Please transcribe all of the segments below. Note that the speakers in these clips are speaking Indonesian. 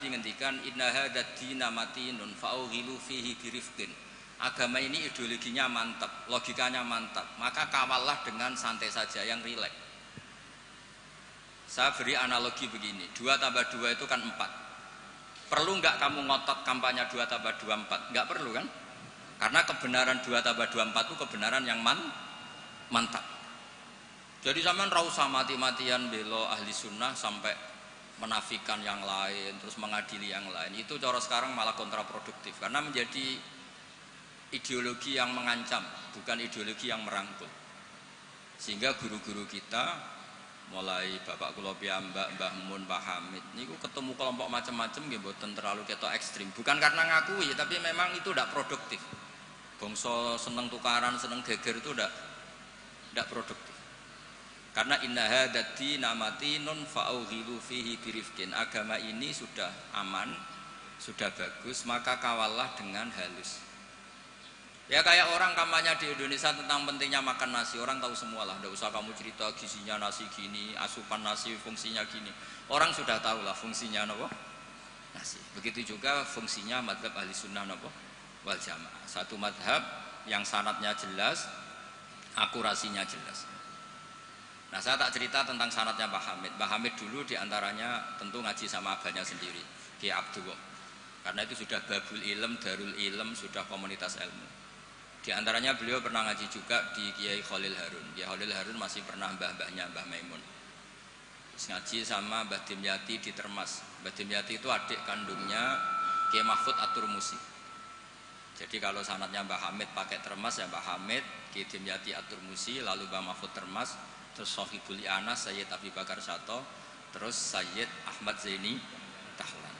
ngendikan inna hadzal dina matinun fa'ughilu fihi birifqin. Agama ini ideologinya mantap, logikanya mantap, maka kawallah dengan santai saja, yang rileks. Saya beri analogi begini, 2 tambah 2 itu kan 4. Perlu nggak kamu ngotot kampanye 2 tambah 2 4? Nggak perlu kan? Karena kebenaran 2 tambah 2 4 itu kebenaran yang mantap. Jadi sampean ra usah mati-matian belo ahli sunnah sampai menafikan yang lain, terus mengadili yang lain. Itu cara sekarang malah kontraproduktif karena menjadi ideologi yang mengancam, bukan ideologi yang merangkul. Sehingga guru-guru kita, mulai Bapak kula piyambak, Mbah Mun, Pak Hamid, niku ketemu kelompok macam-macam nggih mboten terlalu ketok ekstrim. Bukan karena ngakui, tapi memang itu tidak produktif. Bangsa seneng tukaran, seneng geger itu tidak produktif. Karena inna hadzal dina matinun fa'ughilu fihi birifqin. Agama ini sudah aman, sudah bagus, maka kawallah dengan halus. Ya kayak orang kampanye di Indonesia tentang pentingnya makan nasi, orang tahu semua lah, tidak usah kamu cerita gizinya nasi gini, asupan nasi fungsinya gini. Orang sudah tahu lah fungsinya apa? Nasi. Begitu juga fungsinya madhab ahli sunnah apa? Wal jamaah. Satu madhab yang sanadnya jelas, akurasinya jelas. Nah saya tak cerita tentang sanadnya Pak Hamid. Pak Hamid dulu diantaranya tentu ngaji sama abahnya sendiri, Kiai Abdullah. Karena itu sudah babul ilm, darul ilm, sudah komunitas ilmu. Di antaranya beliau pernah ngaji juga di Kiai Khalil Harun. Kiai Khalil Harun masih pernah mbah-mbahnya Mbah Maimun. Terus ngaji sama Mbah Dimyati di Termas. Mbah Dimyati itu adik kandungnya Kiai Mahfud At-Turmusi. Jadi kalau sanadnya Mbah Hamid pakai Termas ya Mbah Hamid, Kiai Dimyati At-Turmusi, lalu Mbah Mahfud Termas, terus Sohibul I'anas Sayyid Abi Bakar Sato, terus Sayyid Ahmad Zaini Dahlan.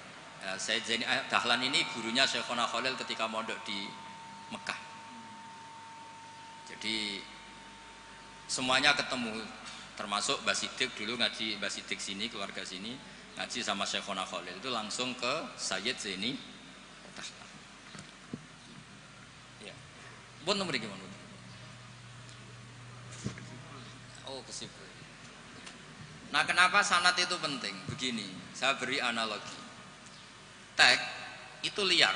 Sayyid Zaini Dahlan ini gurunya Syekhona Khalil ketika mondok di Mekah. Jadi semuanya ketemu, termasuk Mbah Siddiq dulu ngaji, Mbah Siddiq sini, keluarga sini ngaji sama Syekhona Khalil, itu langsung ke Sayyid Zaini Dahlan. Ya. Pun nomor gimana? Oh, kesibuk. Nah, kenapa sanad itu penting? Begini, saya beri analogi. Tag itu liar.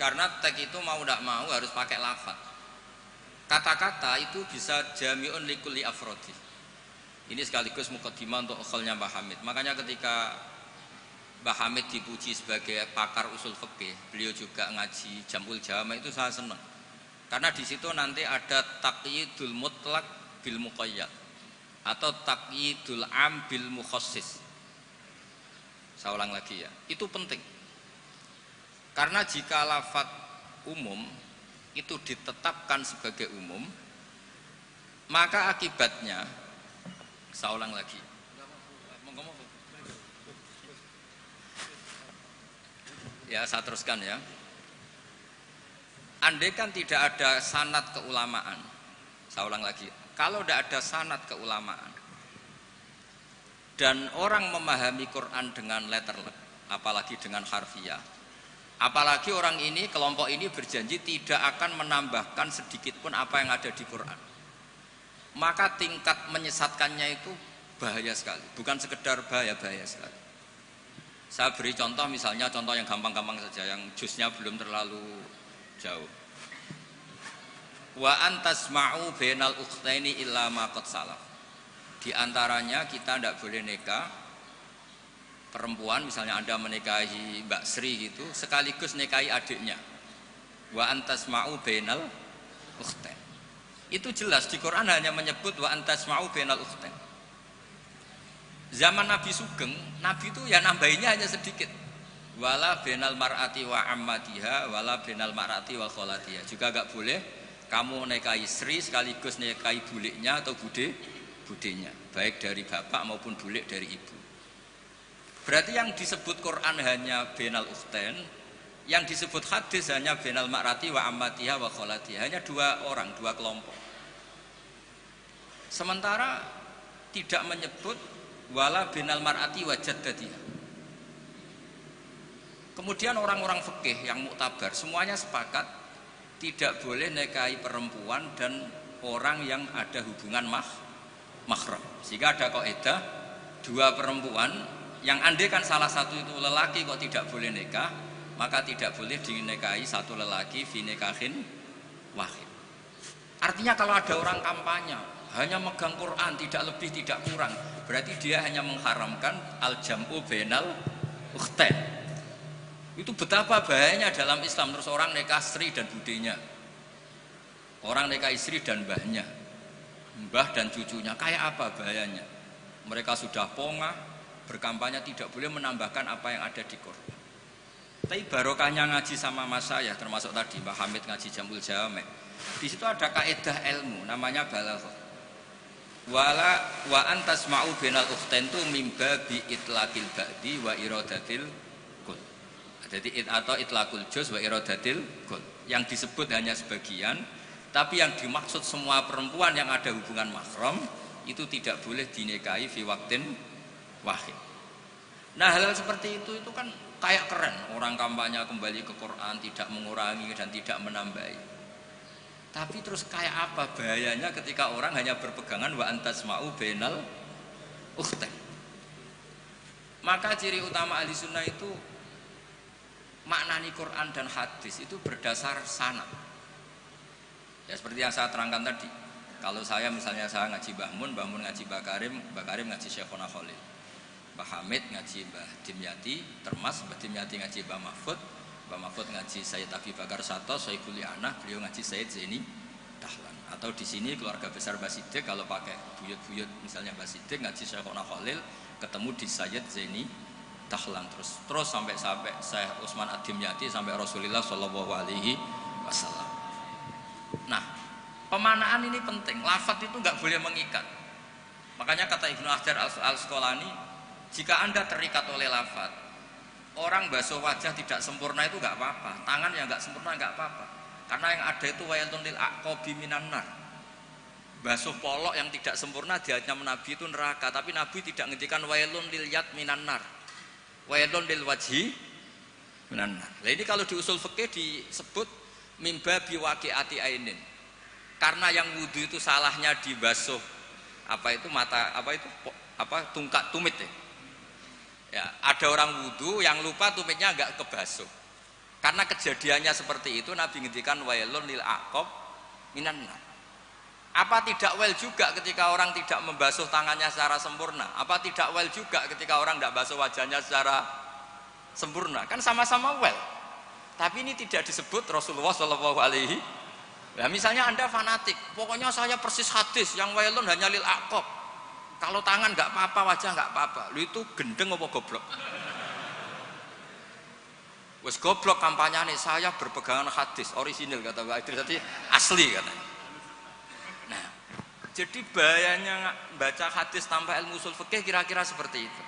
Karena tag itu mau tidak mau harus pakai lafaz. Kata-kata itu bisa jami'un likulli afrodi. Ini sekaligus mukaddimah untuk ukhalnya Mbah Hamid. Makanya ketika Mbah Hamid dipuji sebagai pakar usul fikih, beliau juga ngaji Jamul Jama, itu saya senang. Karena di situ nanti ada taqyidul mutlak bil muqayyad atau taqyidul am bil mukhassis. Saya ulang lagi ya. Itu penting. Karena jika lafaz umum itu ditetapkan sebagai umum, maka akibatnya, saya ulang lagi, ya saya teruskan ya. Andai kan tidak ada sanad keulamaan, saya ulang lagi, kalau tidak ada sanad keulamaan dan orang memahami Quran dengan letter, apalagi dengan harfiah, apalagi orang ini, kelompok ini berjanji tidak akan menambahkan sedikit pun apa yang ada di Quran, maka tingkat menyesatkannya itu bahaya sekali. Bukan sekedar bahaya sekali. Saya beri contoh, misalnya contoh yang gampang-gampang saja, yang jusnya belum terlalu jauh. Wa antasma'u bainal ukhtaini illa ma qad salaf. Di antaranya kita tidak boleh nikah perempuan, misalnya Anda menikahi Mbak Sri gitu, sekaligus nikahi adiknya. Wa antasma'u bainal ukhtain. Itu jelas di Quran hanya menyebut wa antasma'u bainal ukhtain. Zaman Nabi Sugeng, Nabi itu ya nambahinnya hanya sedikit. Wala bainal mar'ati wa ammatiha wala bainal mar'ati wa kholatiha. Juga enggak boleh kamu nikahi Sri sekaligus nikahi buliknya atau budenya, baik dari bapak maupun bulik dari ibu. Berarti yang disebut Quran hanya bainal ukhtain, yang disebut hadis hanya bainal ma'rati wa ammatiha wa kholatiha, hanya dua orang, dua kelompok. Sementara tidak menyebut wala bainal mar'ati wa jaddatiha. Kemudian orang-orang fikih yang muktabar semuanya sepakat tidak boleh nikahi perempuan dan orang yang ada hubungan mahram. Sehingga ada kaidah dua perempuan Yang andai kan salah satu itu lelaki kok tidak boleh nikah, maka tidak boleh dinikahi satu lelaki fi nikahin wahid. Artinya kalau ada orang kampanye hanya megang Quran tidak lebih tidak kurang, berarti dia hanya mengharamkan al-jam'u bainal ukhtain. Itu betapa bahayanya dalam Islam. Terus orang nikah istri dan budenya, orang nikah istri dan mbahnya, mbah dan cucunya, kayak apa bahayanya? Mereka sudah pongah berkampanye tidak boleh menambahkan apa yang ada di Quran. Tapi barokahnya ngaji sama mas saya, termasuk tadi Mbak Hamid ngaji Jamul Jame', di situ ada kaidah ilmu namanya balaghah. Wa antasma'u bainal ukhtain tu mimba bi itlaqil ba'di wa iradatil kul. Jadi atau itlaqul juz wa iradatil kul. Yang disebut hanya sebagian, tapi yang dimaksud semua perempuan yang ada hubungan mahram itu tidak boleh dinikahi fi waqtin wahid. Nah, hal-hal seperti itu kan kayak keren. Orang kampanye kembali ke Quran, tidak mengurangi dan tidak menambahi. Tapi terus kayak apa bahayanya ketika orang hanya berpegangan wa antasma'u bainal ukhtain. Maka ciri utama ahli sunnah itu maknani Quran dan hadis itu berdasar sanad. Ya seperti yang saya terangkan tadi. Kalau saya misalnya saya ngaji Mbah Mun ngaji Mbah Karim ngaji Syekhona Khalil, Mbah Hamid ngaji Mbah Dimyati Termas, Mbah Dimyati ngaji Mbah Mahfud ngaji Sayyid Abi Bakar Sato, Sayyidul Li'anah, beliau ngaji Sayyid Zaini Dahlan. Atau di sini keluarga besar Mbah Siddiq kalau pakai buyut-buyut misalnya Mbah Siddiq ngaji Syekhona Khalil ketemu di Sayyid Zaini Dahlan terus sampai Syekh Utsman Ad-Dimyati sampai Rasulullah Shallallahu alaihi wasallam. Nah, pemanaan ini penting. Lafaz itu nggak boleh mengikat. Makanya kata Ibnu Hajar Al-Asqalani, jika Anda terikat oleh lafaz, orang basuh wajah tidak sempurna itu nggak apa-apa, tangan yang nggak sempurna nggak apa-apa. Karena yang ada itu wailun lil aqabi minan nar. Basuh polok yang tidak sempurna diancam Nabi itu neraka, tapi Nabi tidak ngendikan wailun lil yad minan nar. Wailun lil wajhi minan nar. Nah, ini kalau di usul fikih disebut mimba biwaqi'ati ainin. Karena yang wudu itu salahnya dibasuh tungkat tumit ya. Ya, ada orang wudu yang lupa tumitnya enggak kebasuh. Karena kejadiannya seperti itu Nabi ngendikan wailun lil aqab minan nar. Apa tidak well juga ketika orang tidak membasuh tangannya secara sempurna? Apa tidak well juga ketika orang tidak basuh wajahnya secara sempurna? Kan sama-sama well. Tapi ini tidak disebut Rasulullah Shallallahu alaihi. Nah, misalnya Anda fanatik, pokoknya saya persis hadis yang wailun hanya lil aqab. Kalau tangan nggak apa-apa, wajah nggak apa-apa. Lu itu gendeng apa goblok? Wes goblok kampanyane saya berpegangan hadis orisinil kata Pak Idris tadi asli katanya. Nah, jadi bahayanya baca hadis tanpa ilmu usul fikih kira-kira seperti itu.